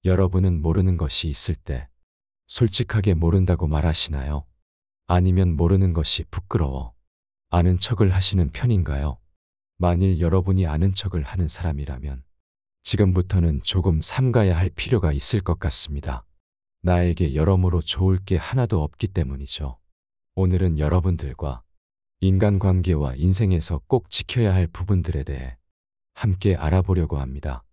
여러분은 모르는 것이 있을 때 솔직하게 모른다고 말하시나요? 아니면 모르는 것이 부끄러워 아는 척을 하시는 편인가요? 만일 여러분이 아는 척을 하는 사람이라면 지금부터는 조금 삼가야 할 필요가 있을 것 같습니다. 나에게 여러모로 좋을 게 하나도 없기 때문이죠. 오늘은 여러분들과 인간관계와 인생에서 꼭 지켜야 할 부분들에 대해 함께 알아보려고 합니다.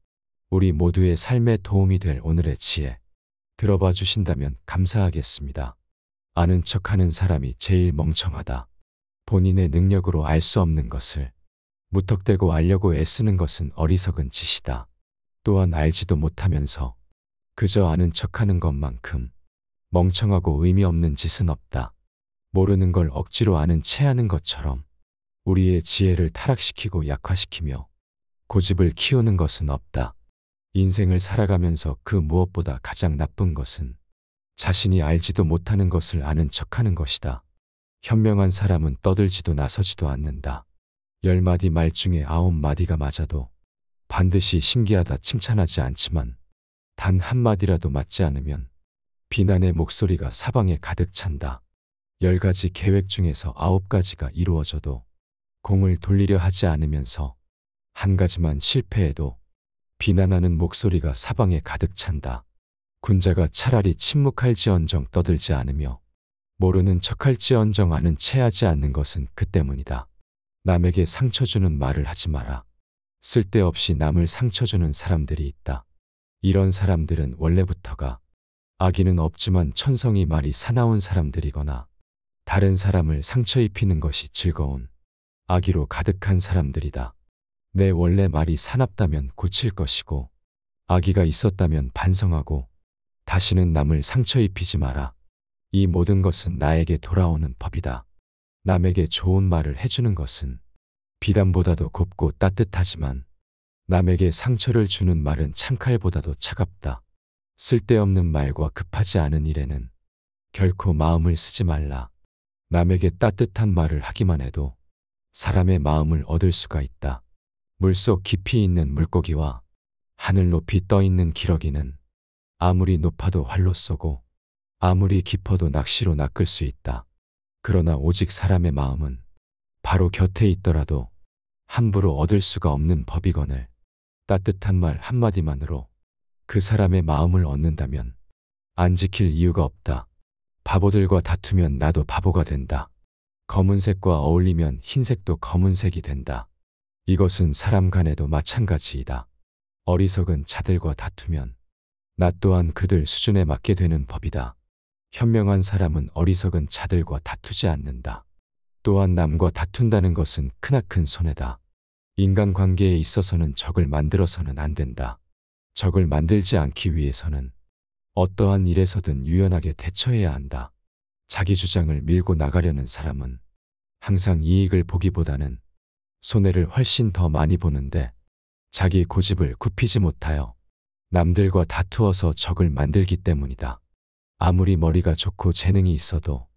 우리 모두의 삶에 도움이 될 오늘의 지혜 들어봐 주신다면 감사하겠습니다. 아는 척하는 사람이 제일 멍청하다. 본인의 능력으로 알 수 없는 것을 무턱대고 알려고 애쓰는 것은 어리석은 짓이다. 또한 알지도 못하면서 그저 아는 척하는 것만큼 멍청하고 의미 없는 짓은 없다. 모르는 걸 억지로 아는 체하는 것처럼 우리의 지혜를 타락시키고 약화시키며 고집을 키우는 것은 없다. 인생을 살아가면서 그 무엇보다 가장 나쁜 것은 자신이 알지도 못하는 것을 아는 척하는 것이다. 현명한 사람은 떠들지도 나서지도 않는다. 10마디 말 중에 9마디가 맞아도 반드시 신기하다 칭찬하지 않지만 단 한마디라도 맞지 않으면 비난의 목소리가 사방에 가득 찬다. 10가지 계획 중에서 9가지가 이루어져도 공을 돌리려 하지 않으면서 한 가지만 실패해도 비난하는 목소리가 사방에 가득 찬다. 군자가 차라리 침묵할지언정 떠들지 않으며 모르는 척할지언정 아는 체하지 않는 것은 그 때문이다. 남에게 상처 주는 말을 하지 마라. 쓸데없이 남을 상처 주는 사람들이 있다. 이런 사람들은 원래부터가 악의는 없지만 천성이 말이 사나운 사람들이거나 다른 사람을 상처 입히는 것이 즐거운 악의로 가득한 사람들이다. 내 원래 말이 사납다면 고칠 것이고 악의가 있었다면 반성하고 다시는 남을 상처 입히지 마라. 이 모든 것은 나에게 돌아오는 법이다. 남에게 좋은 말을 해주는 것은 비단보다도 곱고 따뜻하지만 남에게 상처를 주는 말은 창칼보다도 차갑다. 쓸데없는 말과 급하지 않은 일에는 결코 마음을 쓰지 말라. 남에게 따뜻한 말을 하기만 해도 사람의 마음을 얻을 수가 있다. 물속 깊이 있는 물고기와 하늘 높이 떠 있는 기러기는 아무리 높아도 활로 쏘고 아무리 깊어도 낚시로 낚을 수 있다. 그러나 오직 사람의 마음은 바로 곁에 있더라도 함부로 얻을 수가 없는 법이거늘 따뜻한 말 한마디만으로 그 사람의 마음을 얻는다면 안 지킬 이유가 없다. 바보들과 다투면 나도 바보가 된다. 검은색과 어울리면 흰색도 검은색이 된다. 이것은 사람 간에도 마찬가지이다. 어리석은 자들과 다투면 나 또한 그들 수준에 맞게 되는 법이다. 현명한 사람은 어리석은 자들과 다투지 않는다. 또한 남과 다툰다는 것은 크나큰 손해다. 인간관계에 있어서는 적을 만들어서는 안 된다. 적을 만들지 않기 위해서는 어떠한 일에서든 유연하게 대처해야 한다. 자기 주장을 밀고 나가려는 사람은 항상 이익을 보기보다는 손해를 훨씬 더 많이 보는데 자기 고집을 굽히지 못하여 남들과 다투어서 적을 만들기 때문이다. 아무리 머리가 좋고 재능이 있어도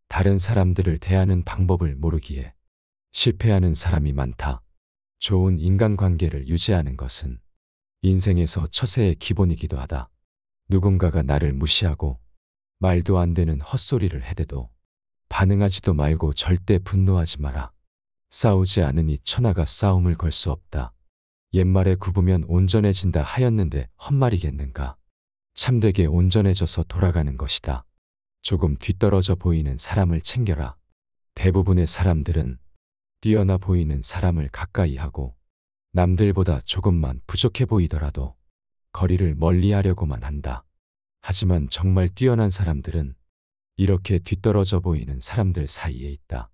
다른 사람들을 대하는 방법을 모르기에 실패하는 사람이 많다. 좋은 인간관계를 유지하는 것은 인생에서 처세의 기본이기도 하다. 누군가가 나를 무시하고 말도 안 되는 헛소리를 해대도 반응하지도 말고 절대 분노하지 마라. 싸우지 않으니 천하가 싸움을 걸 수 없다. 옛말에 굽으면 온전해진다 하였는데 헛말이겠는가. 참되게 온전해져서 돌아가는 것이다. 조금 뒤떨어져 보이는 사람을 챙겨라. 대부분의 사람들은 뛰어나 보이는 사람을 가까이 하고 남들보다 조금만 부족해 보이더라도 거리를 멀리 하려고만 한다. 하지만 정말 뛰어난 사람들은 이렇게 뒤떨어져 보이는 사람들 사이에 있다.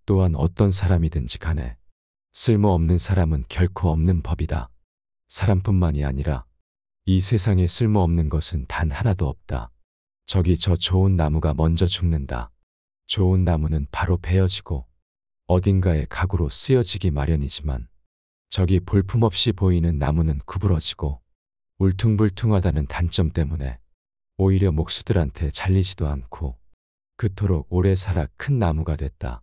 또한 어떤 사람이든지 간에 쓸모없는 사람은 결코 없는 법이다. 사람뿐만이 아니라 이 세상에 쓸모없는 것은 단 하나도 없다. 저기 저 좋은 나무가 먼저 죽는다. 좋은 나무는 바로 베어지고 어딘가에 가구로 쓰여지기 마련이지만 저기 볼품없이 보이는 나무는 구부러지고 울퉁불퉁하다는 단점 때문에 오히려 목수들한테 잘리지도 않고 그토록 오래 살아 큰 나무가 됐다.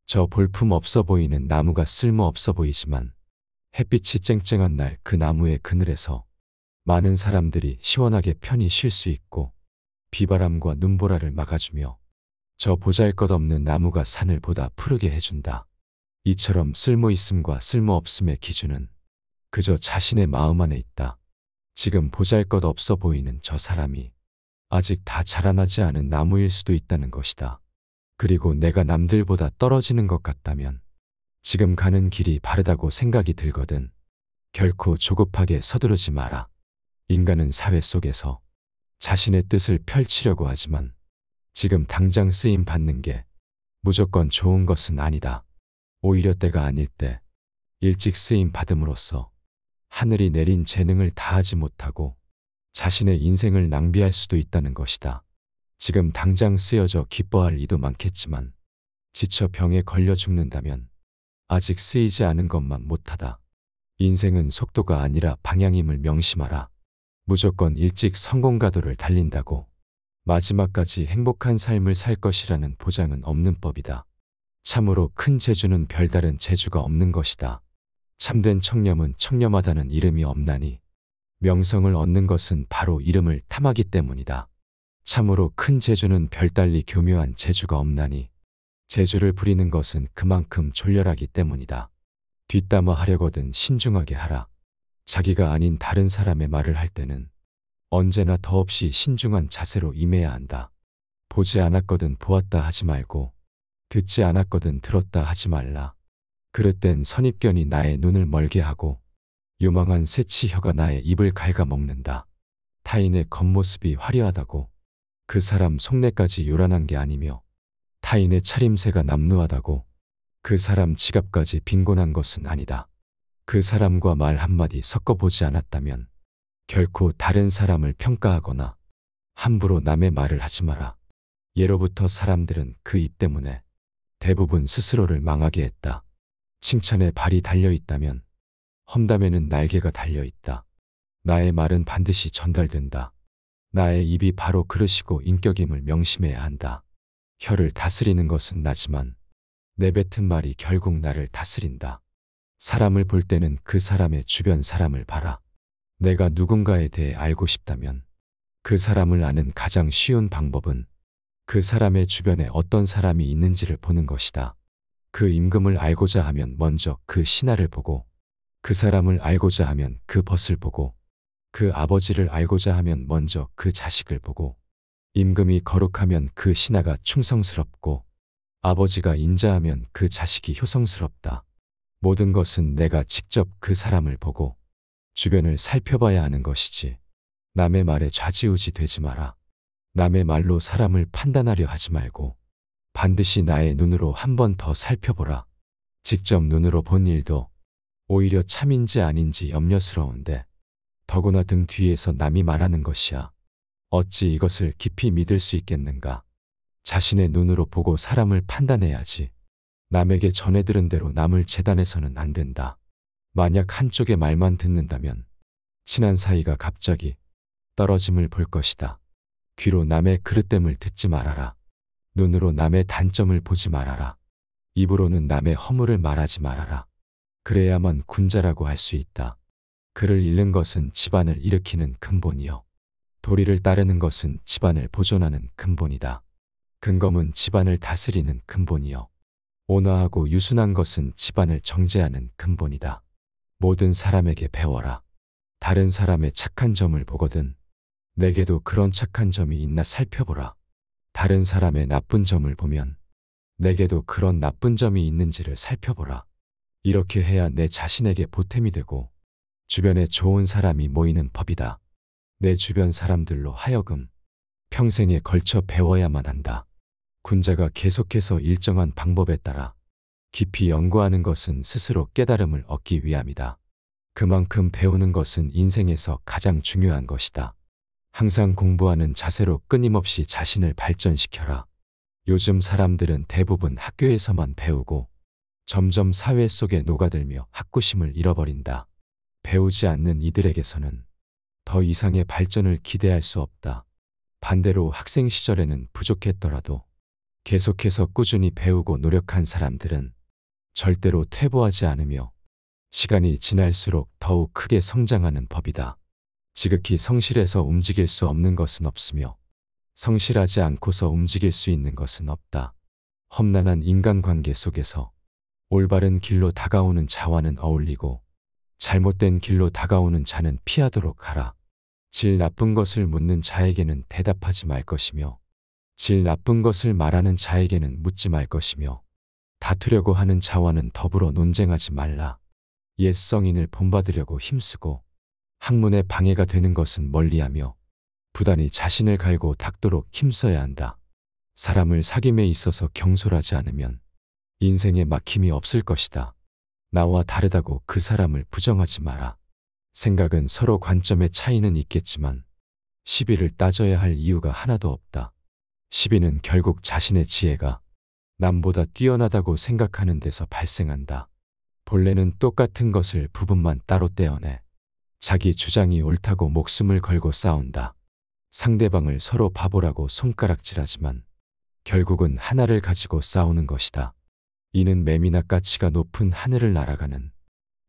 저 볼품 없어 보이는 나무가 쓸모 없어 보이지만 햇빛이 쨍쨍한 날 그 나무의 그늘에서 많은 사람들이 시원하게 편히 쉴 수 있고 비바람과 눈보라를 막아주며 저 보잘것없는 나무가 산을 보다 푸르게 해준다. 이처럼 쓸모있음과 쓸모없음의 기준은 그저 자신의 마음 안에 있다. 지금 보잘것없어 보이는 저 사람이 아직 다 자라나지 않은 나무일 수도 있다는 것이다. 그리고 내가 남들보다 떨어지는 것 같다면 지금 가는 길이 바르다고 생각이 들거든. 결코 조급하게 서두르지 마라. 인간은 사회 속에서 자신의 뜻을 펼치려고 하지만 지금 당장 쓰임 받는 게 무조건 좋은 것은 아니다. 오히려 때가 아닐 때 일찍 쓰임 받음으로써 하늘이 내린 재능을 다하지 못하고 자신의 인생을 낭비할 수도 있다는 것이다. 지금 당장 쓰여져 기뻐할 이도 많겠지만 지쳐 병에 걸려 죽는다면 아직 쓰이지 않은 것만 못하다. 인생은 속도가 아니라 방향임을 명심하라. 무조건 일찍 성공가도를 달린다고 마지막까지 행복한 삶을 살 것이라는 보장은 없는 법이다. 참으로 큰 재주는 별다른 재주가 없는 것이다. 참된 청렴은 청렴하다는 이름이 없나니 명성을 얻는 것은 바로 이름을 탐하기 때문이다. 참으로 큰 재주는 별달리 교묘한 재주가 없나니 재주를 부리는 것은 그만큼 졸렬하기 때문이다. 뒷담화 하려거든 신중하게 하라. 자기가 아닌 다른 사람의 말을 할 때는 언제나 더없이 신중한 자세로 임해야 한다. 보지 않았거든 보았다 하지 말고 듣지 않았거든 들었다 하지 말라. 그릇된 선입견이 나의 눈을 멀게 하고 요망한 새치혀가 나의 입을 갉아먹는다. 타인의 겉모습이 화려하다고 그 사람 속내까지 요란한 게 아니며 타인의 차림새가 남루하다고 그 사람 지갑까지 빈곤한 것은 아니다. 그 사람과 말 한마디 섞어보지 않았다면 결코 다른 사람을 평가하거나 함부로 남의 말을 하지 마라. 예로부터 사람들은 그 입 때문에 대부분 스스로를 망하게 했다. 칭찬에 발이 달려있다면 험담에는 날개가 달려있다. 나의 말은 반드시 전달된다. 나의 입이 바로 그릇이고 인격임을 명심해야 한다. 혀를 다스리는 것은 나지만 내뱉은 말이 결국 나를 다스린다. 사람을 볼 때는 그 사람의 주변 사람을 봐라. 내가 누군가에 대해 알고 싶다면 그 사람을 아는 가장 쉬운 방법은 그 사람의 주변에 어떤 사람이 있는지를 보는 것이다. 그 임금을 알고자 하면 먼저 그 신하를 보고 그 사람을 알고자 하면 그 벗을 보고 그 아버지를 알고자 하면 먼저 그 자식을 보고 임금이 거룩하면 그 신하가 충성스럽고 아버지가 인자하면 그 자식이 효성스럽다. 모든 것은 내가 직접 그 사람을 보고 주변을 살펴봐야 하는 것이지 남의 말에 좌지우지 되지 마라. 남의 말로 사람을 판단하려 하지 말고 반드시 나의 눈으로 한 번 더 살펴보라. 직접 눈으로 본 일도 오히려 참인지 아닌지 염려스러운데 더구나 등 뒤에서 남이 말하는 것이야. 어찌 이것을 깊이 믿을 수 있겠는가. 자신의 눈으로 보고 사람을 판단해야지. 남에게 전해 들은 대로 남을 재단해서는 안 된다. 만약 한쪽의 말만 듣는다면 친한 사이가 갑자기 떨어짐을 볼 것이다. 귀로 남의 그릇됨을 듣지 말아라. 눈으로 남의 단점을 보지 말아라. 입으로는 남의 허물을 말하지 말아라. 그래야만 군자라고 할 수 있다. 그를 잃는 것은 집안을 일으키는 근본이요. 도리를 따르는 것은 집안을 보존하는 근본이다. 근검은 집안을 다스리는 근본이요. 온화하고 유순한 것은 집안을 정제하는 근본이다. 모든 사람에게 배워라. 다른 사람의 착한 점을 보거든 내게도 그런 착한 점이 있나 살펴보라. 다른 사람의 나쁜 점을 보면 내게도 그런 나쁜 점이 있는지를 살펴보라. 이렇게 해야 내 자신에게 보탬이 되고 주변에 좋은 사람이 모이는 법이다. 내 주변 사람들로 하여금 평생에 걸쳐 배워야만 한다. 군자가 계속해서 일정한 방법에 따라 깊이 연구하는 것은 스스로 깨달음을 얻기 위함이다. 그만큼 배우는 것은 인생에서 가장 중요한 것이다. 항상 공부하는 자세로 끊임없이 자신을 발전시켜라. 요즘 사람들은 대부분 학교에서만 배우고 점점 사회 속에 녹아들며 학구심을 잃어버린다. 배우지 않는 이들에게서는 더 이상의 발전을 기대할 수 없다. 반대로 학생 시절에는 부족했더라도 계속해서 꾸준히 배우고 노력한 사람들은 절대로 퇴보하지 않으며 시간이 지날수록 더욱 크게 성장하는 법이다. 지극히 성실해서 움직일 수 없는 것은 없으며 성실하지 않고서 움직일 수 있는 것은 없다. 험난한 인간관계 속에서 올바른 길로 다가오는 자와는 어울리고 잘못된 길로 다가오는 자는 피하도록 하라. 질 나쁜 것을 묻는 자에게는 대답하지 말 것이며 질 나쁜 것을 말하는 자에게는 묻지 말 것이며 다투려고 하는 자와는 더불어 논쟁하지 말라. 옛 성인을 본받으려고 힘쓰고 학문에 방해가 되는 것은 멀리하며 부단히 자신을 갈고 닦도록 힘써야 한다. 사람을 사귐에 있어서 경솔하지 않으면 인생에 막힘이 없을 것이다. 나와 다르다고 그 사람을 부정하지 마라. 생각은 서로 관점의 차이는 있겠지만 시비를 따져야 할 이유가 하나도 없다. 시비는 결국 자신의 지혜가 남보다 뛰어나다고 생각하는 데서 발생한다. 본래는 똑같은 것을 부분만 따로 떼어내 자기 주장이 옳다고 목숨을 걸고 싸운다. 상대방을 서로 바보라고 손가락질하지만 결국은 하나를 가지고 싸우는 것이다. 이는 매미나 까치가 높은 하늘을 날아가는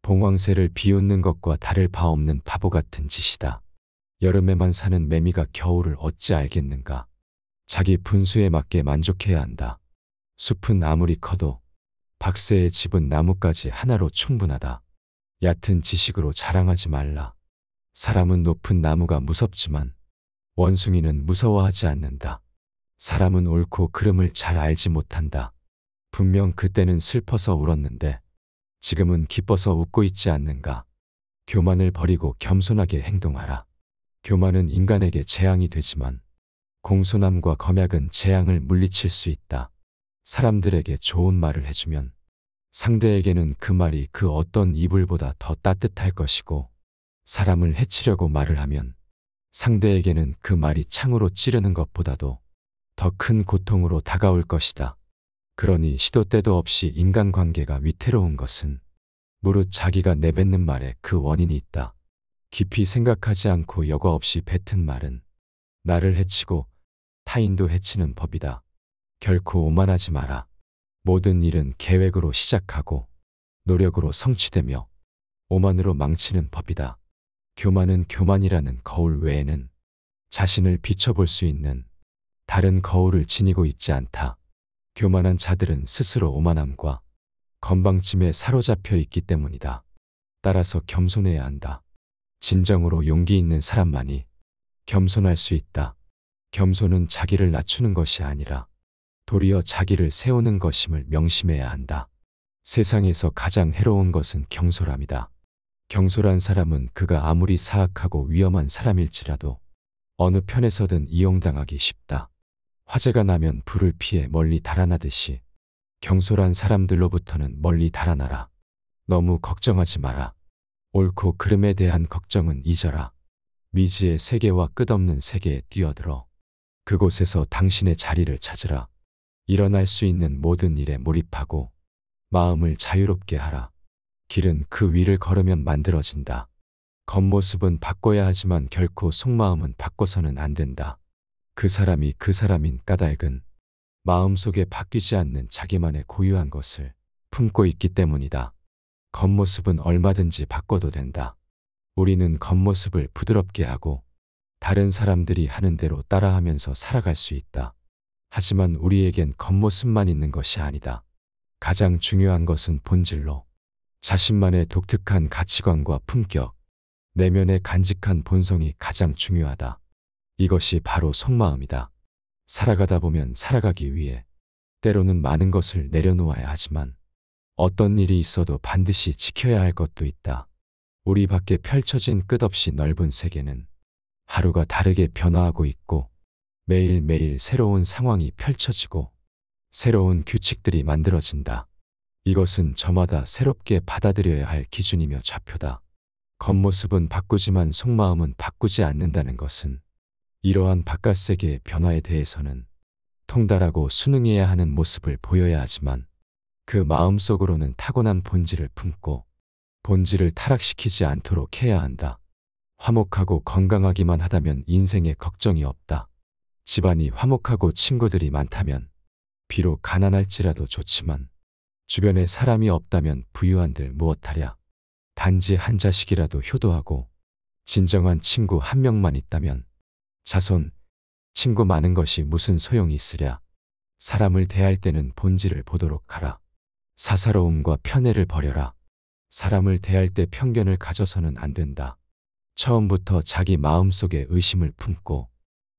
봉황새를 비웃는 것과 다를 바 없는 바보 같은 짓이다. 여름에만 사는 매미가 겨울을 어찌 알겠는가. 자기 분수에 맞게 만족해야 한다. 숲은 아무리 커도 박새의 집은 나뭇가지 하나로 충분하다. 얕은 지식으로 자랑하지 말라. 사람은 높은 나무가 무섭지만 원숭이는 무서워하지 않는다. 사람은 옳고 그름을 잘 알지 못한다. 분명 그때는 슬퍼서 울었는데 지금은 기뻐서 웃고 있지 않는가. 교만을 버리고 겸손하게 행동하라. 교만은 인간에게 재앙이 되지만 공손함과 검약은 재앙을 물리칠 수 있다. 사람들에게 좋은 말을 해주면 상대에게는 그 말이 그 어떤 이불보다 더 따뜻할 것이고 사람을 해치려고 말을 하면 상대에게는 그 말이 창으로 찌르는 것보다도 더 큰 고통으로 다가올 것이다. 그러니 시도 때도 없이 인간관계가 위태로운 것은 무릇 자기가 내뱉는 말에 그 원인이 있다. 깊이 생각하지 않고 여과 없이 뱉은 말은 나를 해치고 타인도 해치는 법이다. 결코 오만하지 마라. 모든 일은 계획으로 시작하고 노력으로 성취되며 오만으로 망치는 법이다. 교만은 교만이라는 거울 외에는 자신을 비춰볼 수 있는 다른 거울을 지니고 있지 않다. 교만한 자들은 스스로 오만함과 건방짐에 사로잡혀 있기 때문이다. 따라서 겸손해야 한다. 진정으로 용기 있는 사람만이 겸손할 수 있다. 겸손은 자기를 낮추는 것이 아니라 도리어 자기를 세우는 것임을 명심해야 한다. 세상에서 가장 해로운 것은 경솔함이다. 경솔한 사람은 그가 아무리 사악하고 위험한 사람일지라도 어느 편에서든 이용당하기 쉽다. 화재가 나면 불을 피해 멀리 달아나듯이 경솔한 사람들로부터는 멀리 달아나라. 너무 걱정하지 마라. 옳고 그름에 대한 걱정은 잊어라. 미지의 세계와 끝없는 세계에 뛰어들어 그곳에서 당신의 자리를 찾으라. 일어날 수 있는 모든 일에 몰입하고 마음을 자유롭게 하라. 길은 그 위를 걸으면 만들어진다. 겉모습은 바꿔야 하지만 결코 속마음은 바꿔서는 안 된다. 그 사람이 그 사람인 까닭은 마음속에 바뀌지 않는 자기만의 고유한 것을 품고 있기 때문이다. 겉모습은 얼마든지 바꿔도 된다. 우리는 겉모습을 부드럽게 하고 다른 사람들이 하는 대로 따라하면서 살아갈 수 있다. 하지만 우리에겐 겉모습만 있는 것이 아니다. 가장 중요한 것은 본질로 자신만의 독특한 가치관과 품격, 내면의 간직한 본성이 가장 중요하다. 이것이 바로 속마음이다. 살아가다 보면 살아가기 위해 때로는 많은 것을 내려놓아야 하지만 어떤 일이 있어도 반드시 지켜야 할 것도 있다. 우리 밖에 펼쳐진 끝없이 넓은 세계는 하루가 다르게 변화하고 있고 매일매일 새로운 상황이 펼쳐지고 새로운 규칙들이 만들어진다. 이것은 저마다 새롭게 받아들여야 할 기준이며 좌표다. 겉모습은 바꾸지만 속마음은 바꾸지 않는다는 것은 이러한 바깥 세계의 변화에 대해서는 통달하고 순응해야 하는 모습을 보여야 하지만 그 마음속으로는 타고난 본질을 품고 본질을 타락시키지 않도록 해야 한다. 화목하고 건강하기만 하다면 인생에 걱정이 없다. 집안이 화목하고 친구들이 많다면 비록 가난할지라도 좋지만 주변에 사람이 없다면 부유한들 무엇하랴. 단지 한 자식이라도 효도하고 진정한 친구 한 명만 있다면 자손, 친구 많은 것이 무슨 소용이 있으랴. 사람을 대할 때는 본질을 보도록 하라. 사사로움과 편애를 버려라. 사람을 대할 때 편견을 가져서는 안 된다. 처음부터 자기 마음속에 의심을 품고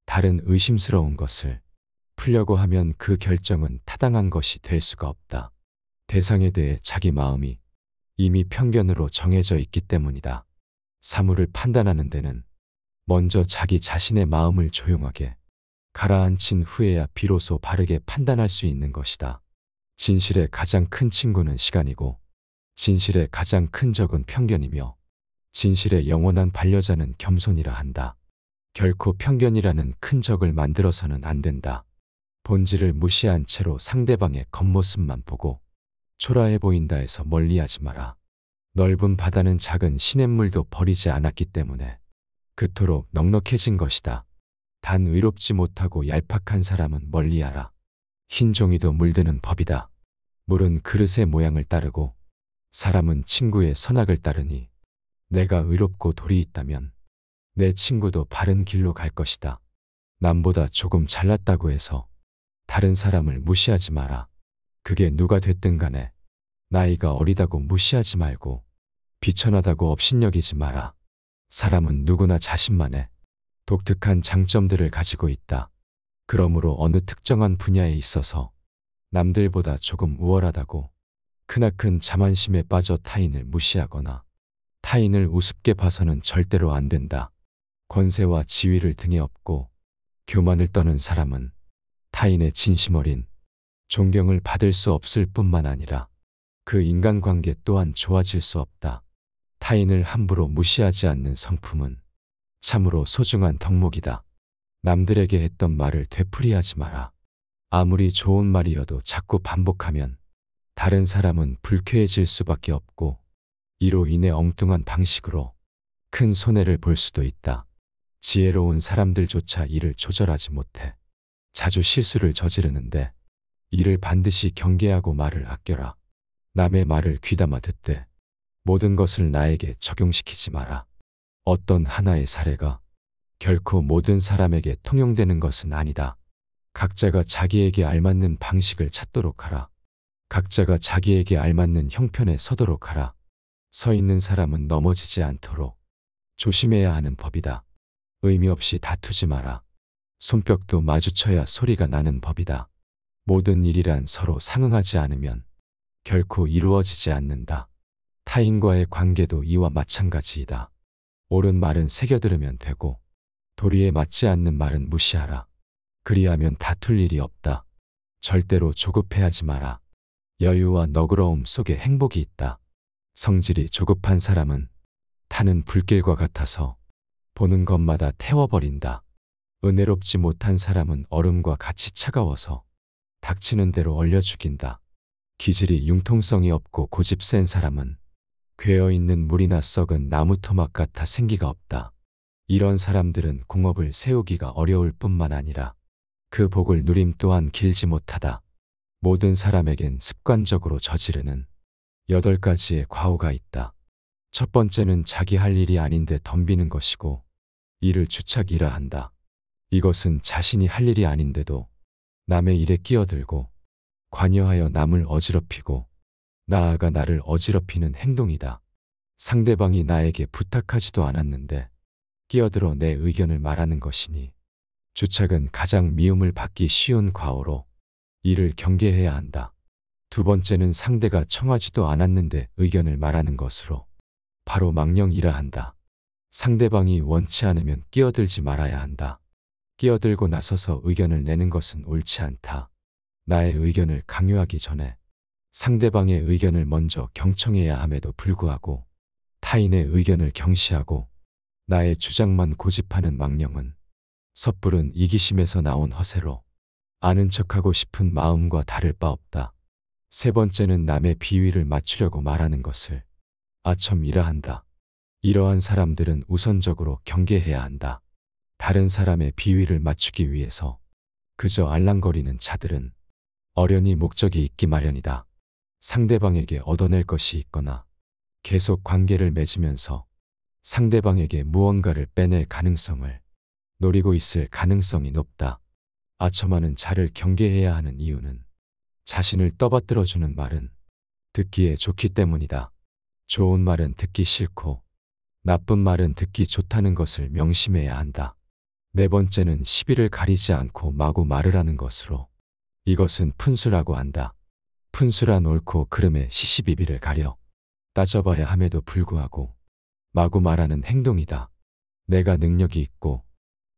다른 의심스러운 것을 풀려고 하면 그 결정은 타당한 것이 될 수가 없다. 대상에 대해 자기 마음이 이미 편견으로 정해져 있기 때문이다. 사물을 판단하는 데는 먼저 자기 자신의 마음을 조용하게 가라앉힌 후에야 비로소 바르게 판단할 수 있는 것이다. 진실의 가장 큰 친구는 시간이고 진실의 가장 큰 적은 편견이며 진실의 영원한 반려자는 겸손이라 한다. 결코 편견이라는 큰 적을 만들어서는 안 된다. 본질을 무시한 채로 상대방의 겉모습만 보고 초라해 보인다 해서 멀리하지 마라. 넓은 바다는 작은 시냇물도 버리지 않았기 때문에 그토록 넉넉해진 것이다. 단 의롭지 못하고 얄팍한 사람은 멀리하라. 흰 종이도 물드는 법이다. 물은 그릇의 모양을 따르고 사람은 친구의 선악을 따르니 내가 의롭고 도리 있다면 내 친구도 바른 길로 갈 것이다. 남보다 조금 잘났다고 해서 다른 사람을 무시하지 마라. 그게 누가 됐든 간에 나이가 어리다고 무시하지 말고 비천하다고 업신여기지 마라. 사람은 누구나 자신만의 독특한 장점들을 가지고 있다. 그러므로 어느 특정한 분야에 있어서 남들보다 조금 우월하다고 크나큰 자만심에 빠져 타인을 무시하거나 타인을 우습게 봐서는 절대로 안 된다. 권세와 지위를 등에 업고 교만을 떠는 사람은 타인의 진심 어린 존경을 받을 수 없을 뿐만 아니라 그 인간관계 또한 좋아질 수 없다. 타인을 함부로 무시하지 않는 성품은 참으로 소중한 덕목이다. 남들에게 했던 말을 되풀이하지 마라. 아무리 좋은 말이어도 자꾸 반복하면 다른 사람은 불쾌해질 수밖에 없고 이로 인해 엉뚱한 방식으로 큰 손해를 볼 수도 있다. 지혜로운 사람들조차 이를 조절하지 못해 자주 실수를 저지르는데 이를 반드시 경계하고 말을 아껴라. 남의 말을 귀담아 듣되 모든 것을 나에게 적용시키지 마라. 어떤 하나의 사례가 결코 모든 사람에게 통용되는 것은 아니다. 각자가 자기에게 알맞는 방식을 찾도록 하라. 각자가 자기에게 알맞는 형편에 서도록 하라. 서 있는 사람은 넘어지지 않도록 조심해야 하는 법이다. 의미 없이 다투지 마라. 손뼉도 마주쳐야 소리가 나는 법이다. 모든 일이란 서로 상응하지 않으면 결코 이루어지지 않는다. 타인과의 관계도 이와 마찬가지이다. 옳은 말은 새겨들으면 되고 도리에 맞지 않는 말은 무시하라. 그리하면 다툴 일이 없다. 절대로 조급해하지 마라. 여유와 너그러움 속에 행복이 있다. 성질이 조급한 사람은 타는 불길과 같아서 보는 것마다 태워버린다. 은혜롭지 못한 사람은 얼음과 같이 차가워서 닥치는 대로 얼려 죽인다. 기질이 융통성이 없고 고집 센 사람은 괴어있는 물이나 썩은 나무 토막 같아 생기가 없다. 이런 사람들은 공업을 세우기가 어려울 뿐만 아니라 그 복을 누림 또한 길지 못하다. 모든 사람에겐 습관적으로 저지르는 8가지의 과오가 있다. 첫 번째는 자기 할 일이 아닌데 덤비는 것이고 이를 주착이라 한다. 이것은 자신이 할 일이 아닌데도 남의 일에 끼어들고 관여하여 남을 어지럽히고 나아가 나를 어지럽히는 행동이다. 상대방이 나에게 부탁하지도 않았는데 끼어들어 내 의견을 말하는 것이니 주착은 가장 미움을 받기 쉬운 과오로 이를 경계해야 한다. 두 번째는 상대가 청하지도 않았는데 의견을 말하는 것으로 바로 망령이라 한다. 상대방이 원치 않으면 끼어들지 말아야 한다. 끼어들고 나서서 의견을 내는 것은 옳지 않다. 나의 의견을 강요하기 전에 상대방의 의견을 먼저 경청해야 함에도 불구하고 타인의 의견을 경시하고 나의 주장만 고집하는 망령은 섣부른 이기심에서 나온 허세로 아는 척하고 싶은 마음과 다를 바 없다. 세 번째는 남의 비위를 맞추려고 말하는 것을 아첨이라 한다. 이러한 사람들은 우선적으로 경계해야 한다. 다른 사람의 비위를 맞추기 위해서 그저 알랑거리는 자들은 어련히 목적이 있기 마련이다. 상대방에게 얻어낼 것이 있거나 계속 관계를 맺으면서 상대방에게 무언가를 빼낼 가능성을 노리고 있을 가능성이 높다. 아첨하는 자를 경계해야 하는 이유는 자신을 떠받들어주는 말은 듣기에 좋기 때문이다. 좋은 말은 듣기 싫고 나쁜 말은 듣기 좋다는 것을 명심해야 한다. 네 번째는 시비를 가리지 않고 마구 말을 하는 것으로 이것은 푼수라고 한다. 푼수란 옳고 그름의 시시비비를 가려 따져봐야 함에도 불구하고 마구 말하는 행동이다. 내가 능력이 있고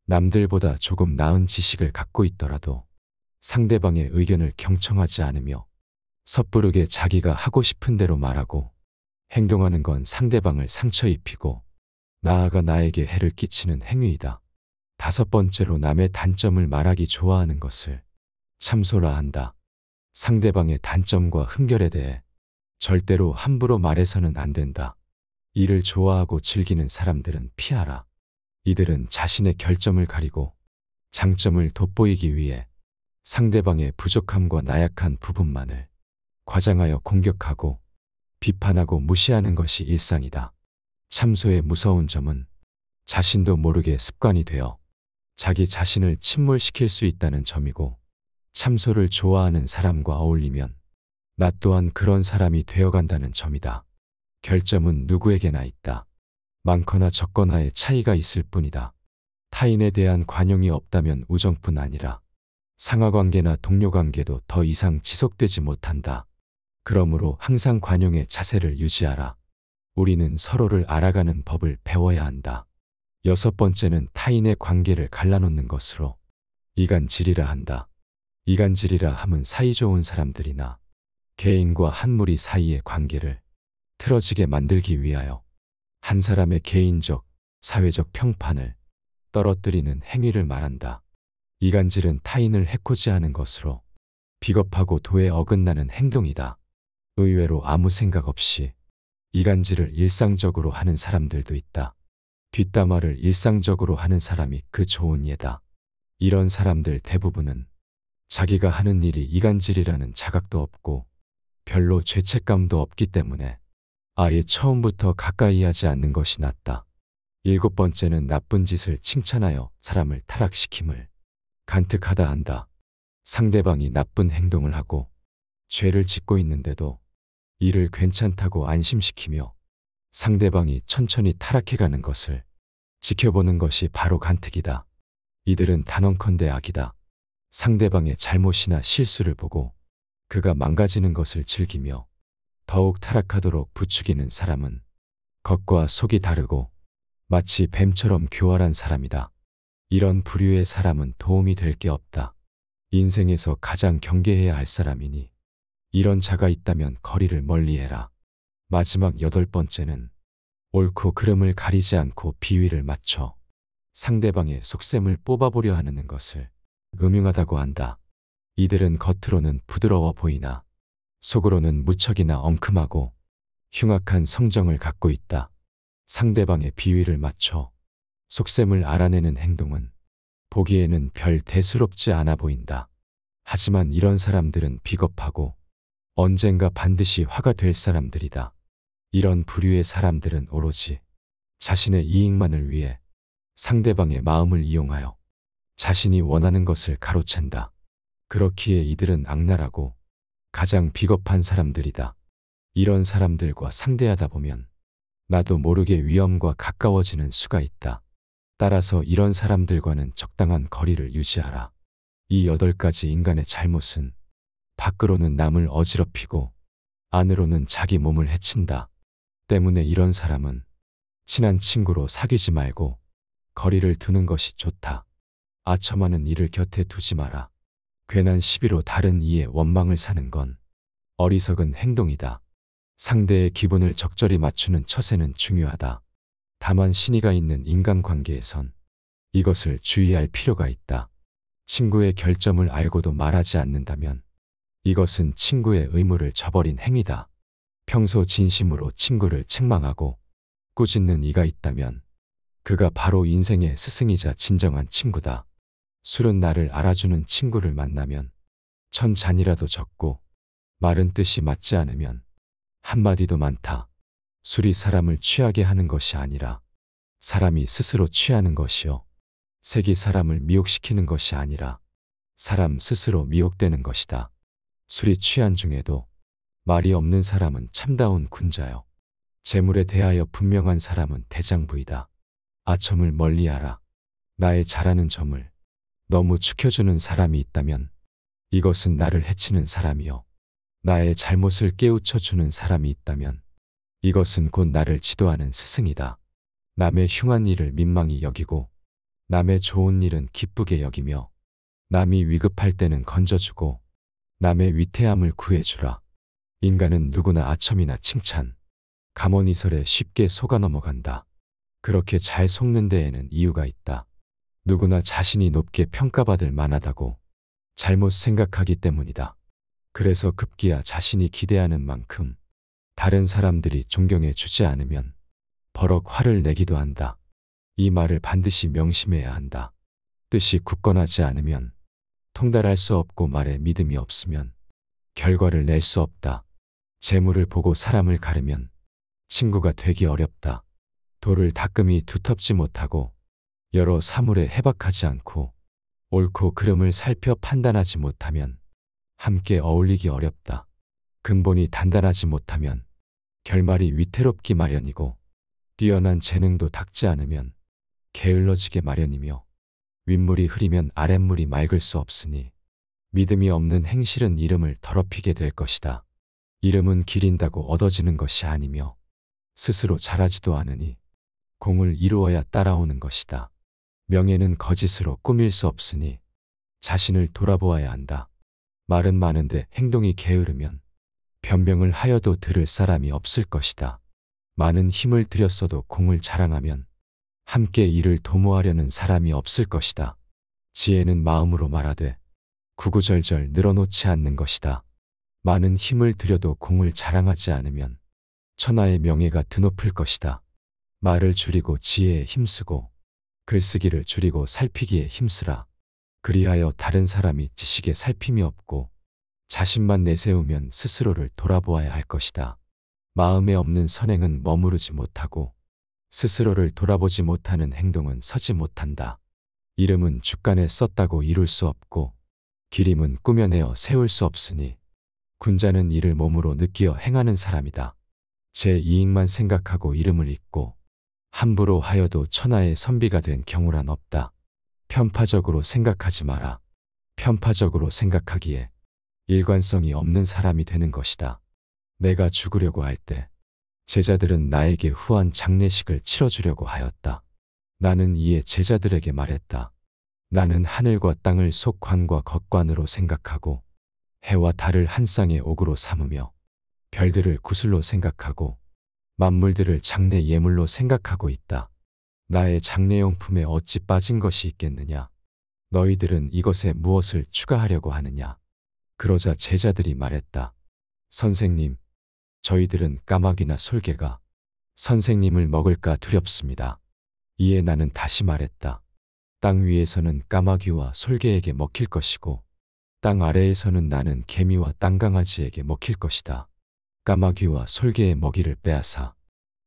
남들보다 조금 나은 지식을 갖고 있더라도 상대방의 의견을 경청하지 않으며 섣부르게 자기가 하고 싶은 대로 말하고 행동하는 건 상대방을 상처 입히고 나아가 나에게 해를 끼치는 행위이다. 다섯 번째로 남의 단점을 말하기 좋아하는 것을 참소라 한다. 상대방의 단점과 흠결에 대해 절대로 함부로 말해서는 안 된다. 이를 좋아하고 즐기는 사람들은 피하라. 이들은 자신의 결점을 가리고 장점을 돋보이기 위해 상대방의 부족함과 나약한 부분만을 과장하여 공격하고 비판하고 무시하는 것이 일상이다. 참소의 무서운 점은 자신도 모르게 습관이 되어 자기 자신을 침몰시킬 수 있다는 점이고 참소를 좋아하는 사람과 어울리면 나 또한 그런 사람이 되어간다는 점이다. 결점은 누구에게나 있다. 많거나 적거나의 차이가 있을 뿐이다. 타인에 대한 관용이 없다면 우정뿐 아니라 상하관계나 동료관계도 더 이상 지속되지 못한다. 그러므로 항상 관용의 자세를 유지하라. 우리는 서로를 알아가는 법을 배워야 한다. 여섯 번째는 타인의 관계를 갈라놓는 것으로 이간질이라 한다. 이간질이라 함은 사이좋은 사람들이나 개인과 한 무리 사이의 관계를 틀어지게 만들기 위하여 한 사람의 개인적, 사회적 평판을 떨어뜨리는 행위를 말한다. 이간질은 타인을 해코지 하는 것으로 비겁하고 도에 어긋나는 행동이다. 의외로 아무 생각 없이 이간질을 일상적으로 하는 사람들도 있다. 뒷담화를 일상적으로 하는 사람이 그 좋은 예다. 이런 사람들 대부분은 자기가 하는 일이 이간질이라는 자각도 없고 별로 죄책감도 없기 때문에 아예 처음부터 가까이 하지 않는 것이 낫다. 일곱 번째는 나쁜 짓을 칭찬하여 사람을 타락시킴을 간특하다 한다. 상대방이 나쁜 행동을 하고 죄를 짓고 있는데도 이를 괜찮다고 안심시키며 상대방이 천천히 타락해가는 것을 지켜보는 것이 바로 간특이다. 이들은 단언컨대 악이다. 상대방의 잘못이나 실수를 보고 그가 망가지는 것을 즐기며 더욱 타락하도록 부추기는 사람은 겉과 속이 다르고 마치 뱀처럼 교활한 사람이다. 이런 부류의 사람은 도움이 될 게 없다. 인생에서 가장 경계해야 할 사람이니 이런 자가 있다면 거리를 멀리해라. 마지막 여덟 번째는 옳고 그름을 가리지 않고 비위를 맞춰 상대방의 속셈을 뽑아보려 하는 것을 음흉하다고 한다. 이들은 겉으로는 부드러워 보이나 속으로는 무척이나 엉큼하고 흉악한 성정을 갖고 있다. 상대방의 비위를 맞춰 속셈을 알아내는 행동은 보기에는 별 대수롭지 않아 보인다. 하지만 이런 사람들은 비겁하고 언젠가 반드시 화가 될 사람들이다. 이런 부류의 사람들은 오로지 자신의 이익만을 위해 상대방의 마음을 이용하여 자신이 원하는 것을 가로챈다. 그렇기에 이들은 악랄하고 가장 비겁한 사람들이다. 이런 사람들과 상대하다 보면 나도 모르게 위험과 가까워지는 수가 있다. 따라서 이런 사람들과는 적당한 거리를 유지하라. 이 8가지 인간의 잘못은 밖으로는 남을 어지럽히고 안으로는 자기 몸을 해친다. 때문에 이런 사람은 친한 친구로 사귀지 말고 거리를 두는 것이 좋다. 아첨하는 이를 곁에 두지 마라. 괜한 시비로 다른 이의 원망을 사는 건 어리석은 행동이다. 상대의 기분을 적절히 맞추는 처세는 중요하다. 다만 신의가 있는 인간관계에선 이것을 주의할 필요가 있다. 친구의 결점을 알고도 말하지 않는다면 이것은 친구의 의무를 저버린 행위다. 평소 진심으로 친구를 책망하고 꾸짖는 이가 있다면 그가 바로 인생의 스승이자 진정한 친구다. 술은 나를 알아주는 친구를 만나면 천 잔이라도 적고 말은 뜻이 맞지 않으면 한마디도 많다. 술이 사람을 취하게 하는 것이 아니라 사람이 스스로 취하는 것이요. 색이 사람을 미혹시키는 것이 아니라 사람 스스로 미혹되는 것이다. 술이 취한 중에도 말이 없는 사람은 참다운 군자요. 재물에 대하여 분명한 사람은 대장부이다. 아첨을 멀리하라. 나의 잘하는 점을 너무 축혀주는 사람이 있다면 이것은 나를 해치는 사람이요. 나의 잘못을 깨우쳐주는 사람이 있다면 이것은 곧 나를 지도하는 스승이다. 남의 흉한 일을 민망히 여기고 남의 좋은 일은 기쁘게 여기며 남이 위급할 때는 건져주고 남의 위태함을 구해주라. 인간은 누구나 아첨이나 칭찬, 감언이설에 쉽게 속아 넘어간다. 그렇게 잘 속는 데에는 이유가 있다. 누구나 자신이 높게 평가받을 만하다고 잘못 생각하기 때문이다. 그래서 급기야 자신이 기대하는 만큼 다른 사람들이 존경해 주지 않으면 버럭 화를 내기도 한다. 이 말을 반드시 명심해야 한다. 뜻이 굳건하지 않으면 통달할 수 없고 말에 믿음이 없으면 결과를 낼 수 없다. 재물을 보고 사람을 가르면 친구가 되기 어렵다. 돌을 닦음이 두텁지 못하고 여러 사물에 해박하지 않고 옳고 그름을 살펴 판단하지 못하면 함께 어울리기 어렵다. 근본이 단단하지 못하면 결말이 위태롭기 마련이고 뛰어난 재능도 닦지 않으면 게을러지게 마련이며 윗물이 흐리면 아랫물이 맑을 수 없으니 믿음이 없는 행실은 이름을 더럽히게 될 것이다. 이름은 기린다고 얻어지는 것이 아니며 스스로 자라지도 않으니 공을 이루어야 따라오는 것이다. 명예는 거짓으로 꾸밀 수 없으니 자신을 돌아보아야 한다. 말은 많은데 행동이 게으르면 변명을 하여도 들을 사람이 없을 것이다. 많은 힘을 들였어도 공을 자랑하면 함께 이를 도모하려는 사람이 없을 것이다. 지혜는 마음으로 말하되 구구절절 늘어놓지 않는 것이다. 많은 힘을 들여도 공을 자랑하지 않으면 천하의 명예가 드높을 것이다. 말을 줄이고 지혜에 힘쓰고 글쓰기를 줄이고 살피기에 힘쓰라. 그리하여 다른 사람이 지식에 살핌이 없고 자신만 내세우면 스스로를 돌아보아야 할 것이다. 마음에 없는 선행은 머무르지 못하고 스스로를 돌아보지 못하는 행동은 서지 못한다. 이름은 주간에 썼다고 이룰 수 없고 기림은 꾸며내어 세울 수 없으니 군자는 이를 몸으로 느끼어 행하는 사람이다. 제 이익만 생각하고 이름을 잇고 함부로 하여도 천하의 선비가 된 경우란 없다. 편파적으로 생각하지 마라. 편파적으로 생각하기에 일관성이 없는 사람이 되는 것이다. 내가 죽으려고 할 때 제자들은 나에게 후한 장례식을 치러주려고 하였다. 나는 이에 제자들에게 말했다. 나는 하늘과 땅을 속관과 겉관으로 생각하고 해와 달을 한 쌍의 옥으로 삼으며 별들을 구슬로 생각하고 만물들을 장례 예물로 생각하고 있다. 나의 장례용품에 어찌 빠진 것이 있겠느냐? 너희들은 이것에 무엇을 추가하려고 하느냐? 그러자 제자들이 말했다. 선생님, 저희들은 까마귀나 솔개가 선생님을 먹을까 두렵습니다. 이에 나는 다시 말했다. 땅 위에서는 까마귀와 솔개에게 먹힐 것이고 땅 아래에서는 나는 개미와 땅강아지에게 먹힐 것이다. 까마귀와 솔개의 먹이를 빼앗아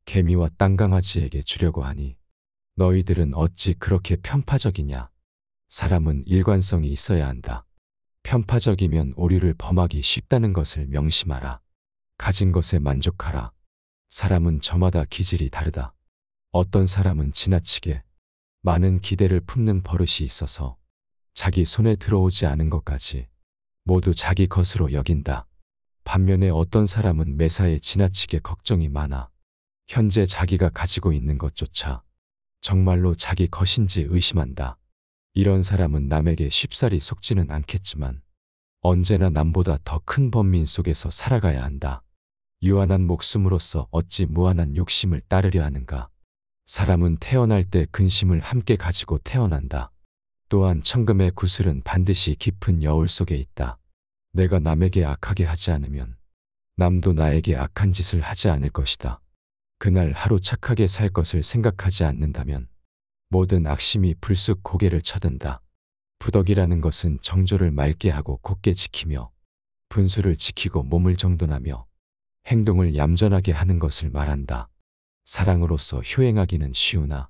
개미와 땅강아지에게 주려고 하니 너희들은 어찌 그렇게 편파적이냐? 사람은 일관성이 있어야 한다. 편파적이면 오류를 범하기 쉽다는 것을 명심하라. 가진 것에 만족하라. 사람은 저마다 기질이 다르다. 어떤 사람은 지나치게 많은 기대를 품는 버릇이 있어서 자기 손에 들어오지 않은 것까지 모두 자기 것으로 여긴다. 반면에 어떤 사람은 매사에 지나치게 걱정이 많아 현재 자기가 가지고 있는 것조차 정말로 자기 것인지 의심한다. 이런 사람은 남에게 쉽사리 속지는 않겠지만 언제나 남보다 더 큰 번민 속에서 살아가야 한다. 유한한 목숨으로서 어찌 무한한 욕심을 따르려 하는가? 사람은 태어날 때 근심을 함께 가지고 태어난다. 또한 천금의 구슬은 반드시 깊은 여울 속에 있다. 내가 남에게 악하게 하지 않으면 남도 나에게 악한 짓을 하지 않을 것이다. 그날 하루 착하게 살 것을 생각하지 않는다면 모든 악심이 불쑥 고개를 쳐든다. 부덕이라는 것은 정조를 맑게 하고 곧게 지키며 분수를 지키고 몸을 정돈하며 행동을 얌전하게 하는 것을 말한다. 사랑으로서 효행하기는 쉬우나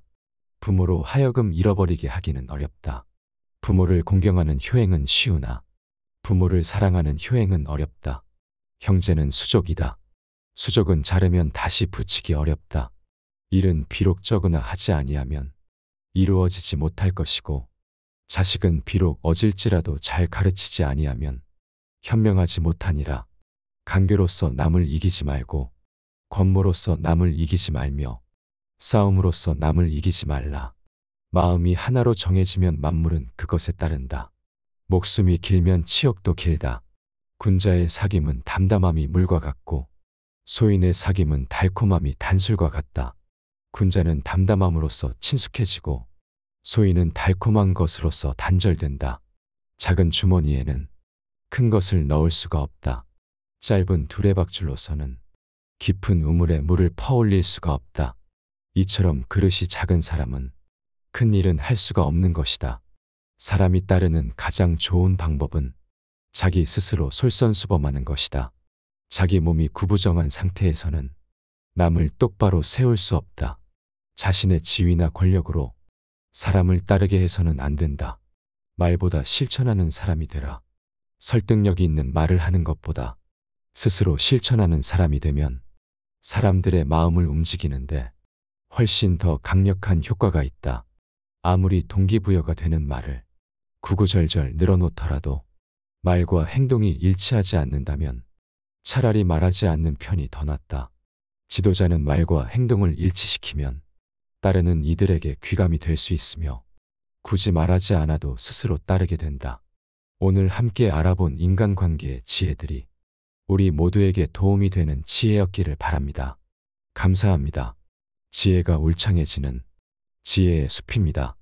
부모로 하여금 잃어버리게 하기는 어렵다. 부모를 공경하는 효행은 쉬우나 부모를 사랑하는 효행은 어렵다. 형제는 수족이다. 수족은 자르면 다시 붙이기 어렵다. 일은 비록 적으나 하지 아니하면 이루어지지 못할 것이고 자식은 비록 어질지라도 잘 가르치지 아니하면 현명하지 못하니라. 간교로서 남을 이기지 말고 권모로서 남을 이기지 말며 싸움으로써 남을 이기지 말라. 마음이 하나로 정해지면 만물은 그것에 따른다. 목숨이 길면 치욕도 길다. 군자의 사귐은 담담함이 물과 같고 소인의 사귐은 달콤함이 단술과 같다. 군자는 담담함으로써 친숙해지고 소인은 달콤한 것으로서 단절된다. 작은 주머니에는 큰 것을 넣을 수가 없다. 짧은 두레박줄로서는 깊은 우물에 물을 퍼올릴 수가 없다. 이처럼 그릇이 작은 사람은 큰 일은 할 수가 없는 것이다. 사람이 따르는 가장 좋은 방법은 자기 스스로 솔선수범하는 것이다. 자기 몸이 구부정한 상태에서는 남을 똑바로 세울 수 없다. 자신의 지위나 권력으로 사람을 따르게 해서는 안 된다. 말보다 실천하는 사람이 되라. 설득력이 있는 말을 하는 것보다 스스로 실천하는 사람이 되면 사람들의 마음을 움직이는데 훨씬 더 강력한 효과가 있다. 아무리 동기부여가 되는 말을 구구절절 늘어놓더라도 말과 행동이 일치하지 않는다면 차라리 말하지 않는 편이 더 낫다. 지도자는 말과 행동을 일치시키면 따르는 이들에게 귀감이 될 수 있으며 굳이 말하지 않아도 스스로 따르게 된다. 오늘 함께 알아본 인간관계의 지혜들이 우리 모두에게 도움이 되는 지혜였기를 바랍니다. 감사합니다. 지혜가 울창해지는 지혜의 숲입니다.